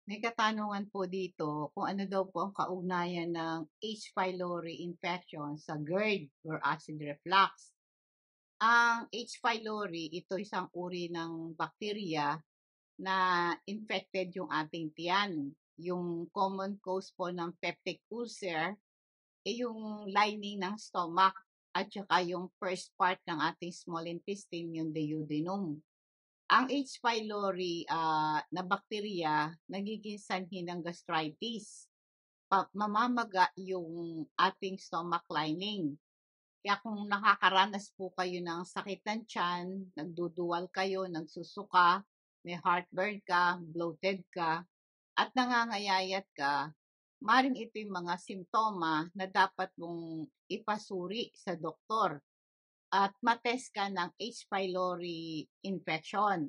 May katanungan po dito kung ano daw po ang kaugnayan ng H. pylori infection sa GERD or acid reflux. Ang H. pylori, ito isang uri ng bakterya na infected yung ating tiyan. Yung common cause po ng peptic ulcer ay yung lining ng stomach at saka yung first part ng ating small intestine, yung duodenum. Ang H. pylori na bakterya nagiging sanhi ng gastritis. Mamamaga yung ating stomach lining. Kaya kung nakakaranas po kayo ng sakit ng tiyan, nagduduwal kayo, nagsusuka, may heartburn ka, bloated ka, at nangangayayat ka, maring ito yung mga simptoma na dapat mong ipasuri sa doktor at matest ka ng H. pylori infection.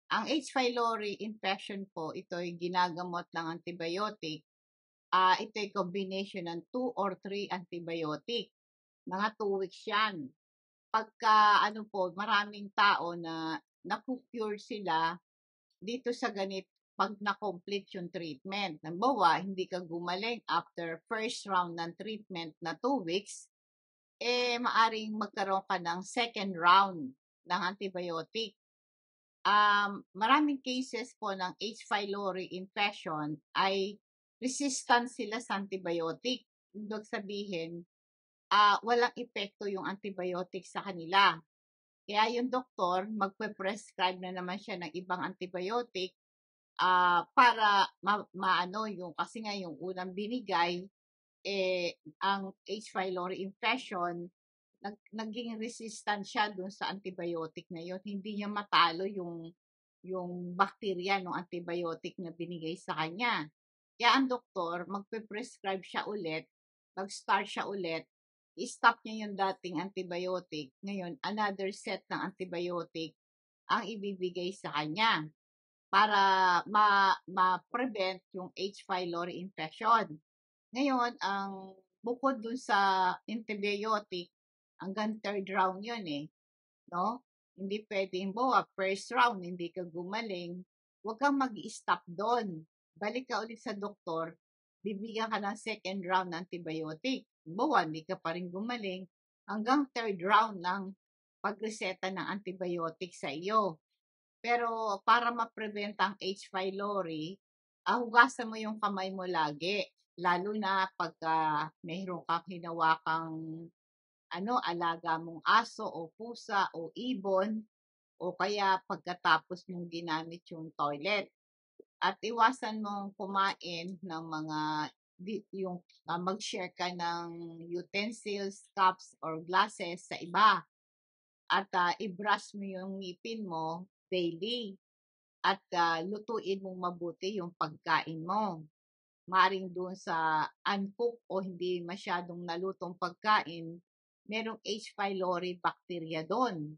Ang H. pylori infection po, ito ay ginagamot ng antibiotic. Ito ay combination ng 2 or 3 antibiotic. Mga 2 weeks yan. Pagka maraming tao na naku-cure sila dito sa ganit pag na-complete yung treatment. Halimbawa, hindi ka gumaling after first round ng treatment na 2 weeks, maaring magkaroon ka ng second round ng antibiotic. Maraming cases po ng H. pylori infection ay resistant sila sa antibiotic. Ibig sabihin, walang epekto yung antibiotic sa kanila. Kaya yung doktor, magpe-prescribe na naman siya ng ibang antibiotic para maano yung, kasi nga yung unang binigay, ang H. pylori infection, naging resistant siya dun sa antibiotic na yun. Hindi niya matalo yung bakterya ng antibiotic na binigay sa kanya. Kaya ang doktor, magpe-prescribe siya ulit, mag-start siya ulit, i-stop niya yung dating antibiotic. Ngayon, another set ng antibiotic ang ibibigay sa kanya para ma-prevent yung H. pylori infection. Ngayon, ang bukod dun sa antibiotic, hanggang third round yun no? Hindi pwedeng, first round, hindi ka gumaling, huwag kang mag-stop doon. Balik ka ulit sa doktor, bibigyan ka ng second round ng antibiotic. Hindi ka pa rin gumaling, hanggang third round ng pagreseta ng antibiotic sa iyo. Pero para ma-prevent ang H. pylori, hugasan mo yung kamay mo lagi. Lalo na pagka mayroon kang hinawakang alaga mong aso o pusa o ibon, o kaya pagkatapos mong ginamit yung toilet. At iwasan mong kumain ng mga mag-share ka ng utensils, cups, or glasses sa iba. At i-brush mo yung ngipin mo daily. At lutuin mong mabuti yung pagkain mo. Maring doon sa uncooked o hindi masyadong nalutong pagkain, merong H. pylori bacteria doon.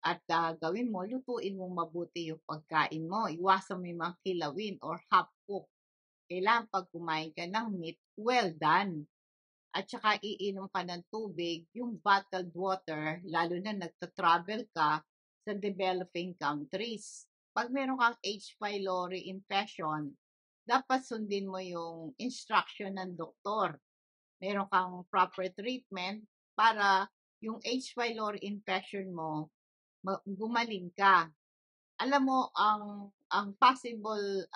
At gawin mo, lutuin mong mabuti yung pagkain mo. Iwasan mo yung mga kilawin or half-cook. Kailangan pag kumain ka ng meat, well done. At saka iinom ka ng tubig, yung bottled water, lalo na nagta-travel ka sa developing countries. Pag meron kang H. pylori infection, dapat sundin mo yung instruction ng doktor. Meron kang proper treatment para yung H. pylori infection mo, gumaling ka. Alam mo, ang possible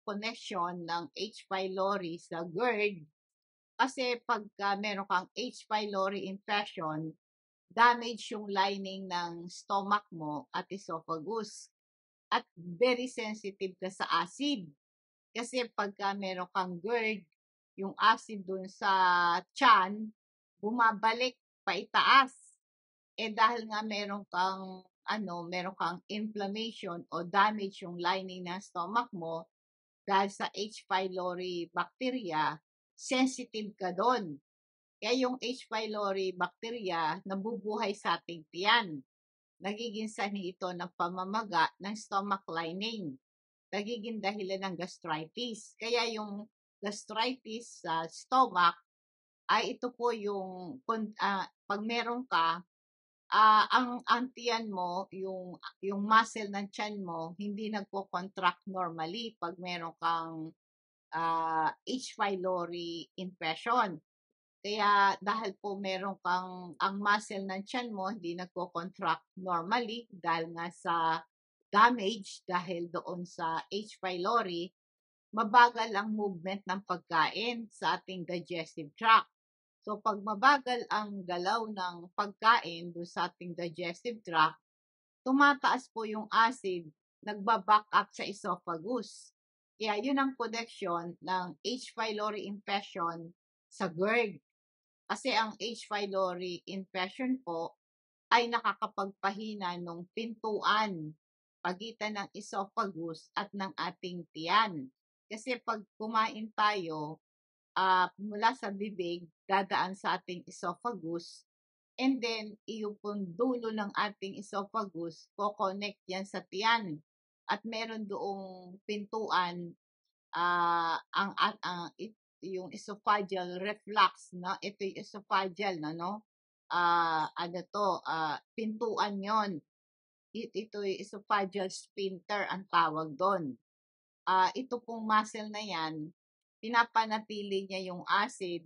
connection ng H. pylori sa GERD, kasi pagka meron kang H. pylori infection, damage yung lining ng stomach mo at esophagus. At very sensitive ka sa acid. Kasi pagka meron kang GERD, yung acid dun sa tiyan, bumabalik paitaas. Dahil nga meron kang inflammation o damage yung lining ng stomach mo, dahil sa H. pylori bacteria, sensitive ka doon. Kaya yung H. pylori bacteria nabubuhay sa ating tiyan. Nagiging sanhi ito ng pamamaga ng stomach lining. Nagiging dahilan ng gastritis. Kaya yung gastritis sa stomach ay ito po yung pag meron ka, ang tiyan mo, yung muscle ng tiyan mo, hindi nagko-contract normally 'pag meron kang, H. pylori infection. Kaya dahil po meron kang ang muscle ng tiyan mo hindi nagko-contract normally dahil nga sa damage dahil doon sa H. pylori, mabagal ang movement ng pagkain sa ating digestive tract. So, 'pag mabagal ang galaw ng pagkain do'n sa ating digestive tract, tumataas po yung acid, nagba-back up sa esophagus. Kaya yun ang connection ng H. pylori infection sa GERD. Kasi ang H. pylori infection po ay nakakapagpahina ng pintuan pagitan ng esophagus at ng ating tiyan. Kasi 'pag kumain tayo, mula sa bibig dadaan sa ating esophagus, and then yung pong dulo ng ating esophagus ko-connect yan sa tiyan at meron doong pintuan, yung esophageal reflux, no? Ito yung esophageal na, no? Ano to, pintuan yon. Ito yung esophageal sphincter ang tawag doon. Ito pong muscle na yan, pinapanatili niya yung acid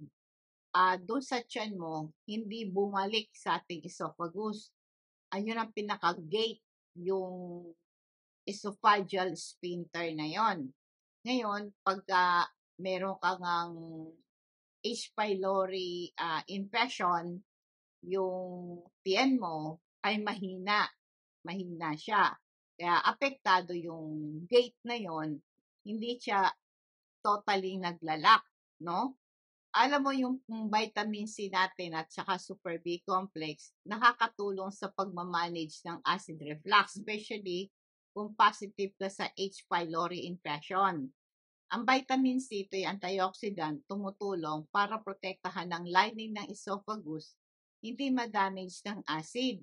doon sa tiyan mo, hindi bumalik sa ating esophagus. Ayun ang pinaka-gate, yung esophageal sphincter na yon. Ngayon, pagka meron kang H. pylori infection, yung tiyan mo ay mahina. Mahina siya. Kaya apektado yung gate na yon, hindi siya totally naglalak, no? Alam mo yung vitamin C natin at saka super B complex, nakakatulong sa pagmamanage ng acid reflux, especially kung positive ka sa H. pylori infection. Ang vitamin C, ito yung antioxidant, tumutulong para protektahan ang lining ng esophagus, hindi ma-damage ng acid.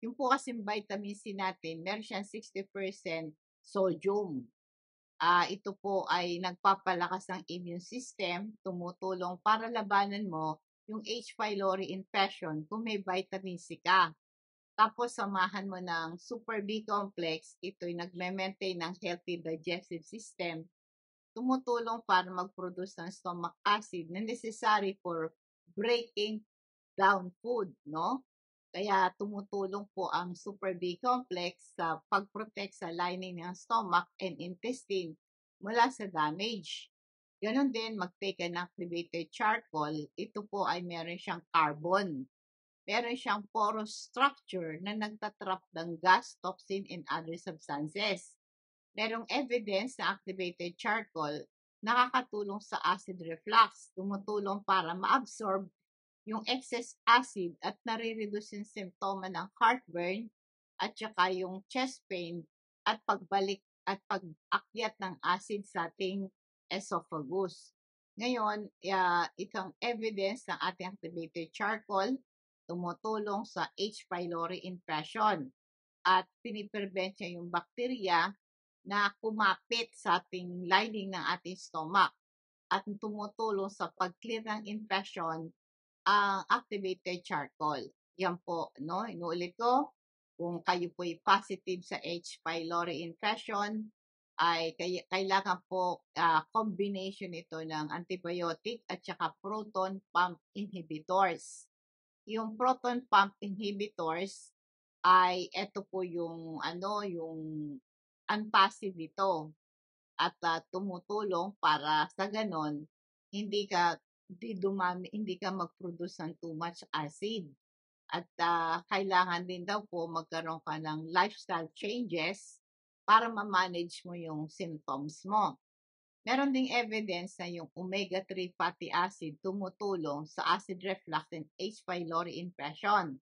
Yung po kasing vitamin C natin, meron siyang 60% sodium. Ito po ay nagpapalakas ng immune system, tumutulong para labanan mo yung H. pylori infection kung may vitamin C ka. Tapos samahan mo ng super B complex, ito'y nagme-maintain ng healthy digestive system, tumutulong para mag-produce ng stomach acid na necessary for breaking down food, no? Kaya tumutulong po ang Super B complex sa pag-protect sa lining ng stomach and intestine mula sa damage. Ganon din, mag-take ka ng activated charcoal. Ito po ay meron siyang carbon. Meron siyang porous structure na nagtatrap ng gas, toxin, and other substances. Merong evidence na activated charcoal nakakatulong sa acid reflux. Tumutulong para ma-absorb yung excess acid at nare-reduce yung simptoma ng heartburn at saka yung chest pain at pagbalik at pag-akyat ng acid sa ating esophagus. Ngayon, itong evidence ng ating activated charcoal tumutulong sa H. pylori infection at piniprevent niya yung bakterya na kumapit sa ating lining ng ating stomach at tumutulong sa pag-clear ng infection ang activated charcoal. Yan po, no? Inuulit ko, kung kayo po ay positive sa H. pylori infection, ay kailangan po combination ito ng antibiotic at saka proton pump inhibitors. Yung proton pump inhibitors ay ito po yung yung antacid ito at tumutulong para sa ganon hindi ka mag-produce ng too much acid. At kailangan din daw po magkaroon ka ng lifestyle changes para ma-manage mo yung symptoms mo. Meron ding evidence na yung omega-3 fatty acid tumutulong sa acid reflux and H. pylori infection.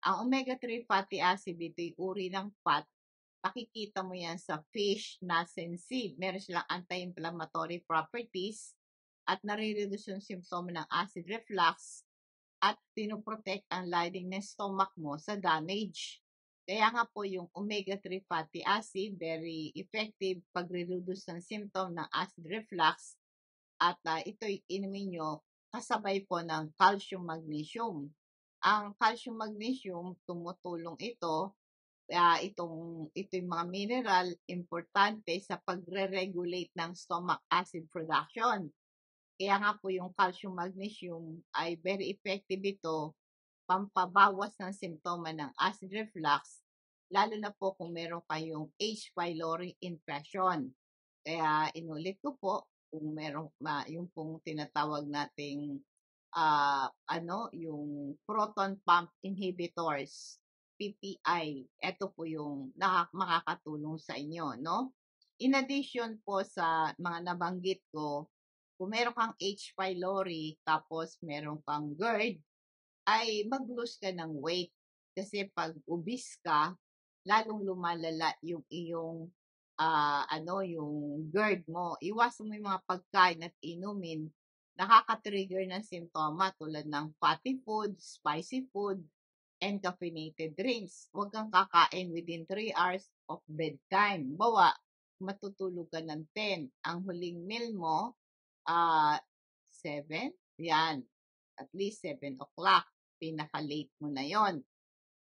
Ang omega-3 fatty acid, ito'y uri ng fat. Makikita mo yan sa fish, nuts, and seed. Meron silang anti-inflammatory properties at nare-reduce yung symptom ng acid reflux at pinoprotect ang lining ng stomach mo sa damage. Kaya nga po yung omega-3 fatty acid, very effective pag-reduce ng symptom ng acid reflux at ito'y inumin nyo kasabay po ng calcium magnesium. Ang calcium, magnesium, tumutulong ito, ito yung mga mineral, importante sa pagre-regulate ng stomach acid production. Kaya nga po yung calcium, magnesium ay very effective ito pampabawas ng simptoma ng acid reflux, lalo na po kung meron kayong H. pylori infection. Kaya inulit ko po, kung meron yung pong tinatawag nating yung proton pump inhibitors, PPI. Ito po yung makakatulong sa inyo, no? In addition po sa mga nabanggit ko, kung meron kang H. pylori tapos meron kang GERD, ay mag-lose ka ng weight. Kasi pag obese ka, lalong lumalala yung iyong yung GERD mo. Iwasan mo yung mga pagkain at inumin nakaka-trigger ng simptoma tulad ng fatty food, spicy food, and caffeinated drinks. Huwag kang kakain within 3 hours of bedtime. Bawa, matutulog ka ng 10. Ang huling meal mo, 7? Yan. At least 7 o'clock. Pinaka-late mo na yon.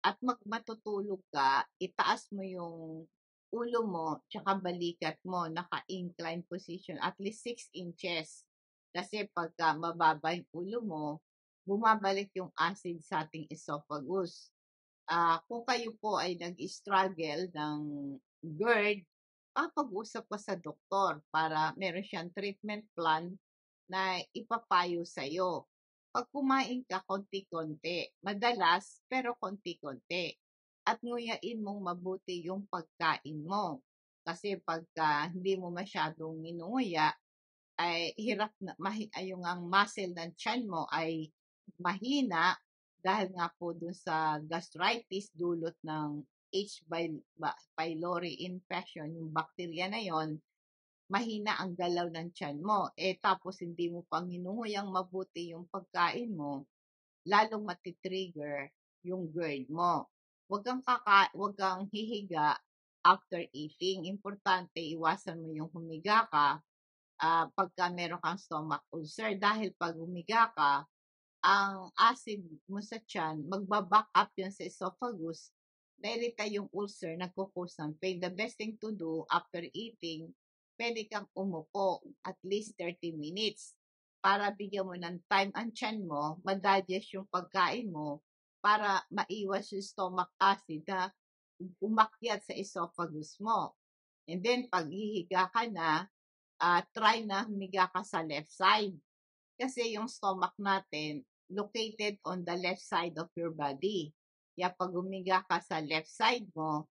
At matutulog ka, itaas mo yung ulo mo, tsaka balikat mo, naka-incline position, at least 6 inches. Kasi pagka mababa yung ulo mo, bumabalik yung acid sa ating esophagus. Kung kayo po ay nag-struggle ng GERD, papag-usap ka sa doktor para meron siyang treatment plan na ipapayo sa'yo. Pag kumain ka konti-konti, madalas pero konti-konti. At nguyain mong mabuti yung pagkain mo. Kasi pagka hindi mo masyadong nginunguya, ay hirap na yung ang muscle ng tiyan mo ay mahina dahil nga po dun sa gastritis dulot ng H. pylori infection, yung bacteria na yon, mahina ang galaw ng tiyan mo. Tapos hindi mo pang hinunguyang mabuti yung pagkain mo, lalong matitrigger yung GERD mo. Huwag kang hihiga after eating. Importante, iwasan mo yung humiga ka pagka meron kang stomach ulcer. Dahil pag humiga ka, ang acid mo sa tiyan, magbaback up yan sa esophagus, nairita yung ulcer, nagkukos ng pain. The best thing to do after eating, pwede kang umupo at least 30 minutes para bigyan mo ng time ang tiyan mo, madigest yung pagkain mo, para maiwas yung stomach acid na umakyat sa esophagus mo. And then, pag hihiga ka na, try na humiga ka sa left side. Kasi yung stomach natin, located on the left side of your body. Kaya pag humiga ka sa left side mo,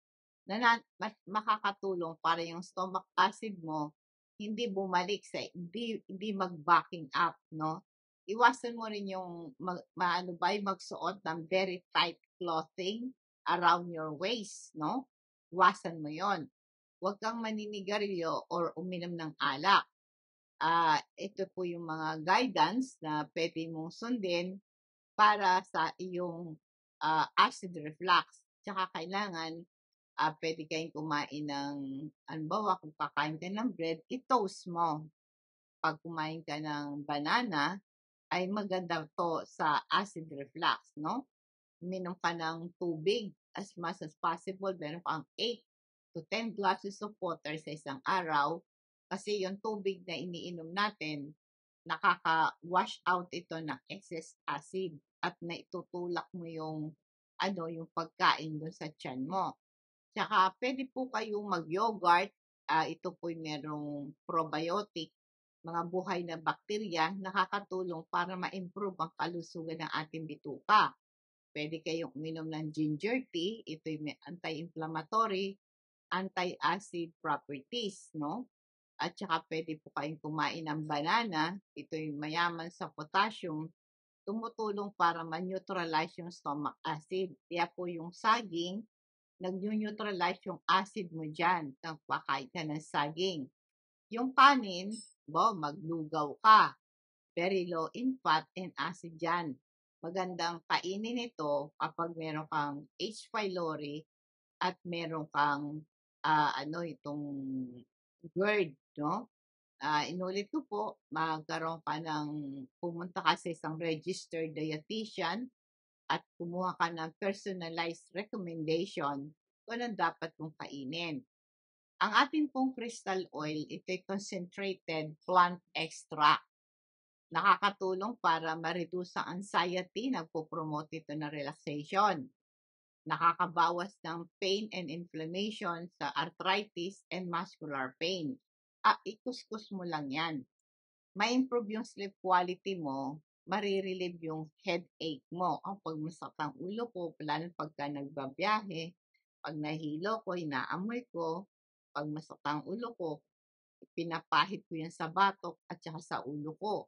makakatulong para yung stomach acid mo hindi bumalik hindi mag-backing up, no? Iwasan mo rin yung magsuot ng very tight clothing around your waist, no? Iwasan mo yon. Huwag kang maninigarilyo or uminom ng alak. Ito po yung mga guidance na pwede mong sundin para sa iyong acid reflux. Tsaka kailangan pwede kayong kumain ng, halimbawa kung kakain ka ng bread, i-toast mo. Pag kumain ka ng banana, ay maganda to sa acid reflux, no? Minom ka ng tubig as much as possible. Meron kang 8 to 10 glasses of water sa isang araw kasi yung tubig na iniinom natin, nakaka-wash out ito ng excess acid at naitutulak mo yung pagkain doon sa tiyan mo. Tsaka pwede po kayong mag-yogurt. Ito po merong probiotic, mga buhay na bakterya, nakakatulong para ma-improve ang kalusugan ng ating bituka. Pwede kayong uminom ng ginger tea. Ito may anti-inflammatory, anti-acid properties, no? At saka pwede po kayong kumain ng banana. Ito yung mayaman sa potassium, tumutulong para ma-neutralize yung stomach acid. Kaya po yung saging, nag-neutralize yung acid mo dyan nang pakain ka ng saging. Yung kanin, maglugaw ka. Very low in fat and acid yan. Magandang kainin ito kapag meron kang H. pylori at meron kang itong GERD, no? Inulit ko po, pumunta ka sa isang registered dietitian at kumuha ka ng personalized recommendation kung anong dapat mong kainin. Ang ating pong crystal oil, ito'y concentrated plant extract. Nakakatulong para ma-reduce ang anxiety, nagpo-promote ito ng relaxation. Nakakabawas ng pain and inflammation sa arthritis and muscular pain. Ikuskus mo lang yan. Ma-improve yung sleep quality mo, marirelieve yung headache mo. Ang pagmasakit ang ulo ko, lalo pagka nagbabiyahe, pag nahilo ko, inaamoy ko, pag masakit ang ulo ko, pinapahid ko yan sa batok at saka sa ulo ko.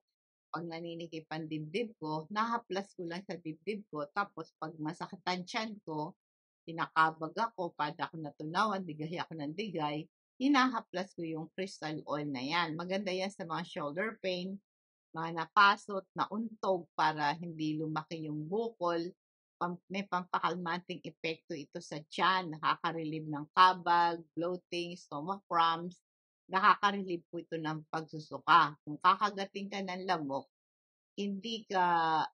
Pag naninikip ang dibdib ko, nahaplas ko lang sa dibdib ko, tapos pag masakit ang tiyan ko, kinakabag ako, pada ako natunawan, digay ako ng digay, hinahaplas ko yung crystal oil na yan. Maganda yan sa mga shoulder pain, mga napasot, nauntog para hindi lumaki yung bukol. May pampakalmanting epekto ito sa tiyan, nakaka-relieve ng kabag, bloating, stomach cramps, nakaka-relieve po ito ng pagsusuka. Kung kakagating ka ng lamok, hindi ka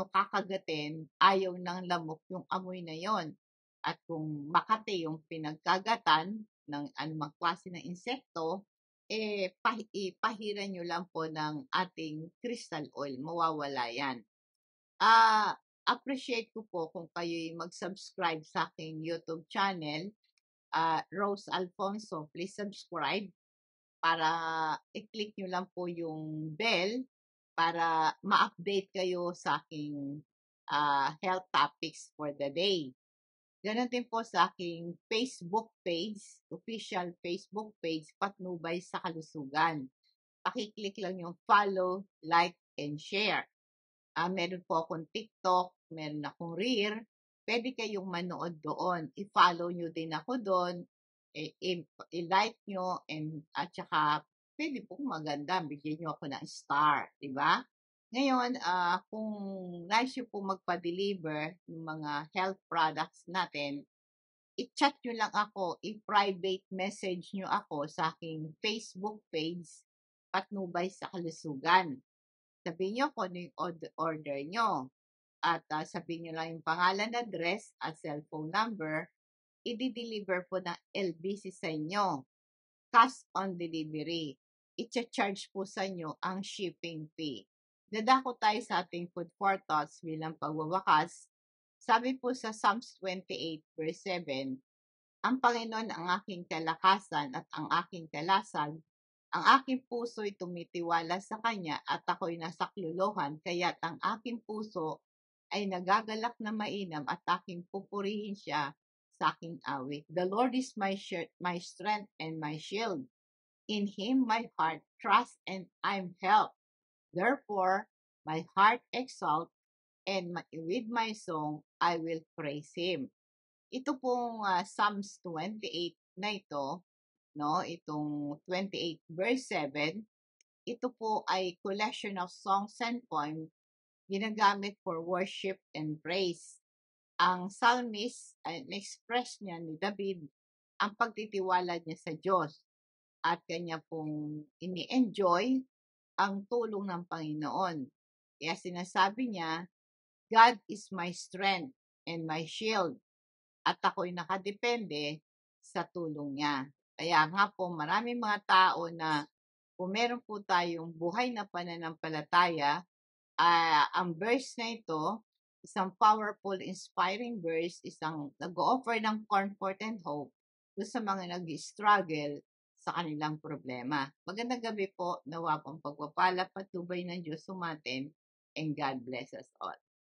kakagatin, ayaw ng lamok yung amoy na yon. At kung makati yung pinagkagatan ng anumang klase ng insekto, ipahiran nyo lang po ng ating crystal oil, mawawala yan. Appreciate ko po kung kayo'y mag-subscribe sa aking YouTube channel, Rose Alfonso. Please subscribe para i-click nyo lang po yung bell para ma-update kayo sa aking health topics for the day. Ganon din po sa aking Facebook page, official Facebook page, Patnubay sa Kalusugan. Pakiclick lang yung follow, like, and share. Meron po akong TikTok, meron akong Rear. Pwede kayong manood doon. I-follow nyo din ako doon. I-like nyo, at saka pwede po maganda. Bigyan nyo ako ng star. Diba? Ngayon, kung nice nyo po magpa-deliver ng mga health products natin, i-chat nyo lang ako, i-private message nyo ako sa aking Facebook page, Patnubay sa Kalusugan. Sabihin nyo kung ano yung order nyo. At sabihin nyo lang yung pangalan, address, at cellphone number. I-deliver po ng LBC sa inyo. Cash on delivery. I-charge po sa inyo ang shipping fee. Dadako tayo sa ating food for thoughts bilang pagwawakas. Sabi po sa Psalms 28 verse 7, ang Panginoon ang aking kalakasan at ang aking kalasag. Ang aking puso'y tumitiwala sa Kanya at ako'y nasaklolohan, kaya't ang aking puso ay nagagalak na mainam at aking pupurihin siya sa aking awit. The Lord is my strength and my shield. In Him my heart trusts and I'm helped. Therefore, my heart exalts and with my song I will praise Him. Ito pong Psalms 28 na ito, no? Itong 28 verse 7, ito po ay collection of songs and poems ginagamit for worship and praise. Ang psalmist ay express niya ni David ang pagtitiwala niya sa Diyos at kanya pong ini-enjoy ang tulong ng Panginoon. Kaya sinasabi niya, God is my strength and my shield at ako'y nakadepende sa tulong niya. Kaya nga po maraming mga tao na kung meron po tayong buhay na pananampalataya, ang verse na ito, isang powerful, inspiring verse, isang nag-offer ng comfort and hope doon sa mga nag-struggle sa kanilang problema. Magandang gabi po, nawa pong pagpapala, patubay ng Diyos sumatin, and God bless us all.